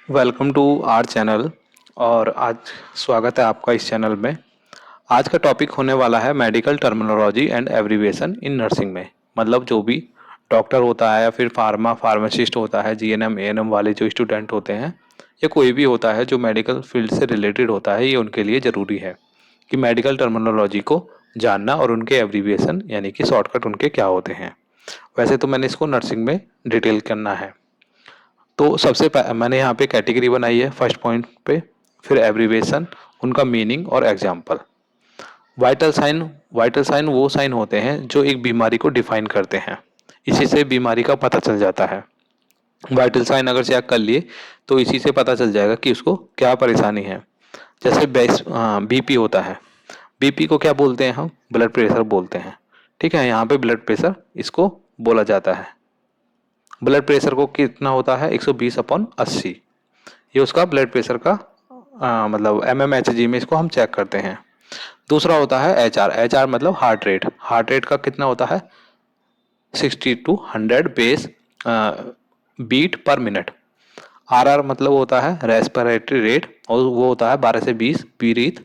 Welcome to our channel. और आज स्वागत है आपका इस चैनल में। आज का टॉपिक होने वाला है medical terminology and abbreviation in nursing में। मतलब जो भी डॉक्टर होता है या फिर फार्मासिस्ट होता है, जीएनएम एएनएम वाले जो स्टूडेंट होते हैं या कोई भी होता है जो मेडिकल फील्ड से रिलेटेड होता है, ये उनके लिए ज़रूरी है कि मेडिकल टर्मिनोलॉजी को जानना और उनके एब्रीविएशन यानी कि शॉर्टकट उनके क्या होते हैं। वैसे तो मैंने इसको नर्सिंग में डिटेल करना है। तो मैंने यहाँ पे कैटेगरी बनाई है फर्स्ट पॉइंट पे, फिर एब्रीवेशन, उनका मीनिंग और एग्जाम्पल। वाइटल साइन वो साइन होते हैं जो एक बीमारी को डिफाइन करते हैं। इसी से बीमारी का पता चल जाता है। वाइटल साइन अगर चेक कर लिए तो इसी से पता चल जाएगा कि उसको क्या परेशानी है। जैसे बीपी होता है। बीपी को क्या बोलते हैं हम? ब्लड प्रेशर बोलते हैं। ठीक है, यहाँ पे ब्लड प्रेशर इसको बोला जाता है। ब्लड प्रेशर को कितना होता है? 120/80। ये उसका ब्लड प्रेशर का मतलब mmHg में इसको हम चेक करते हैं। दूसरा होता है HR। HR मतलब हार्ट रेट। हार्ट रेट का कितना होता है? 60 to 100 base beat per minute. RR मतलब होता है रेस्पिरेटरी रेट, और वो होता है 12 से 20 ब्रीथ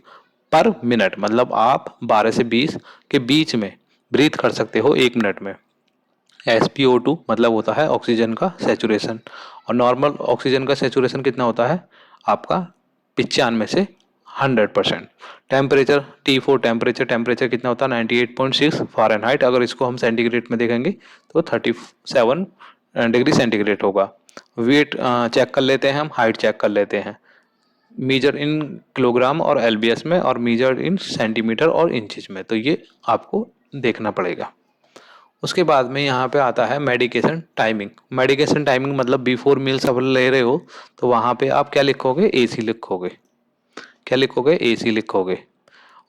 पर मिनट। मतलब आप 12 से 20 के बीच में ब्रीथ कर सकते हो 1 मिनट में। SpO2 मतलब होता है ऑक्सीजन का सेचुरेशन, और नॉर्मल ऑक्सीजन का सेचुरेशन कितना होता है आपका? 95 से 100%। टेम्परेचर T4 टेम्परेचर कितना होता है? 98.6 फ़ारेनहाइट। अगर इसको हम सेंटीग्रेड में देखेंगे तो 37 डिग्री सेंटीग्रेड होगा। वेट चेक कर लेते हैं हम, हाइट चेक कर लेते हैं। मीजर इन किलोग्राम और LBS में, और मीजर इन सेंटीमीटर और इंचज में। तो ये आपको देखना पड़ेगा। उसके बाद में यहाँ पे आता है मेडिकेशन टाइमिंग। मेडिकेशन टाइमिंग मतलब बिफोर मील सब ले रहे हो तो वहाँ पे आप क्या लिखोगे? AC लिखोगे। क्या लिखोगे? AC लिखोगे।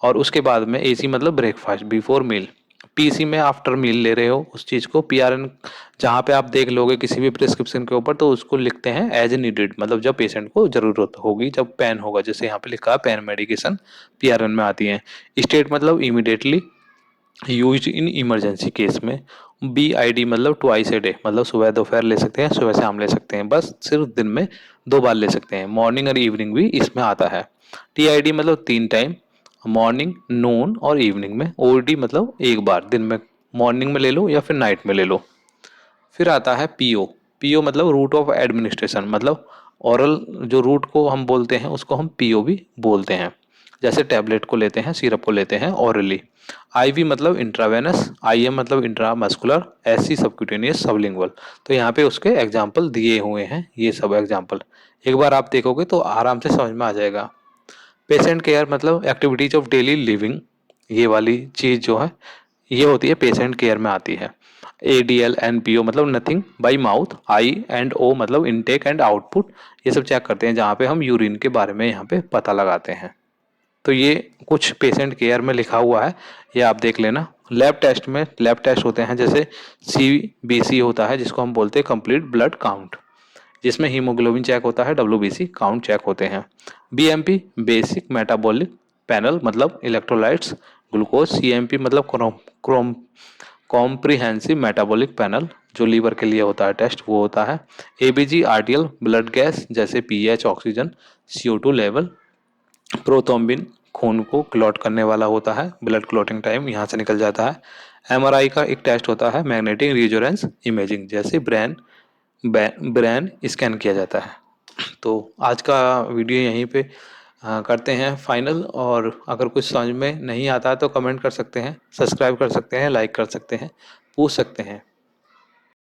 और उसके बाद में AC मतलब ब्रेकफास्ट बिफोर मील। PC में आफ्टर मील ले रहे हो उस चीज़ को। PRN जहाँ पे आप देख लोगे किसी भी प्रिस्क्रिप्शन के ऊपर तो उसको लिखते हैं एज नीडेड, मतलब जब पेशेंट को ज़रूरत होगी, जब पेन होगा। जैसे यहाँ पे लिखा है पेन मेडिकेशन PRN में आती है। स्टेट मतलब immediately used in emergency case में। BID मतलब ट्वाइस ए डे, मतलब सुबह दोपहर ले सकते हैं, सुबह शाम ले सकते हैं, बस सिर्फ दिन में 2 बार ले सकते हैं। मॉर्निंग और इवनिंग भी इसमें आता है। TID मतलब 3 टाइम, मॉर्निंग, नून और इवनिंग में। OD मतलब 1 बार दिन में, मॉर्निंग में ले लो या फिर नाइट में ले लो। फिर आता है PO। PO मतलब रूट ऑफ एडमिनिस्ट्रेशन, मतलब ओरल जो रूट को हम बोलते हैं उसको हम PO भी बोलते हैं। जैसे टैबलेट को लेते हैं, सिरप को लेते हैं ओरली। IV मतलब इंट्रावेनस, IM मतलब इंट्रामस्कुलर, SC सबक्यूटेनियस सबलिंगुअल। तो यहाँ पे उसके एग्जाम्पल दिए हुए हैं, ये सब एग्जाम्पल एक बार आप देखोगे तो आराम से समझ में आ जाएगा। पेशेंट केयर मतलब एक्टिविटीज ऑफ डेली लिविंग। ये वाली चीज़ जो है ये होती है पेशेंट केयर में आती है। ADL NPO मतलब नथिंग बाई माउथ। I&O मतलब इनटेक एंड आउटपुट। ये सब चेक करते हैं जहाँ पे हम यूरिन के बारे में यहाँ पे पता लगाते हैं। तो ये कुछ पेशेंट केयर में लिखा हुआ है, ये आप देख लेना। लैब टेस्ट होते हैं, जैसे CBC होता है जिसको हम बोलते हैं कंप्लीट ब्लड काउंट, जिसमें हीमोग्लोबिन चेक होता है, WBC काउंट चेक होते हैं। BMP बेसिक मेटाबॉलिक पैनल मतलब इलेक्ट्रोलाइट्स ग्लूकोज। CMP मतलब क्रोम कॉम्प्रिहेंसिव मेटाबॉलिक पैनल, जो लीवर के लिए होता है टेस्ट, वो होता है। ABG आर्टियल ब्लड गैस, जैसे pH, oxygen, CO2 level. Prothrombin खून को क्लॉट करने वाला होता है, ब्लड क्लॉटिंग टाइम यहाँ से निकल जाता है। MRI का एक टेस्ट होता है मैग्नेटिक रेजोनेंस इमेजिंग, जैसे ब्रेन स्कैन किया जाता है। तो आज का वीडियो यहीं पे करते हैं फाइनल। और अगर कुछ समझ में नहीं आता है तो कमेंट कर सकते हैं, सब्सक्राइब कर सकते हैं, लाइक कर सकते हैं, पूछ सकते हैं।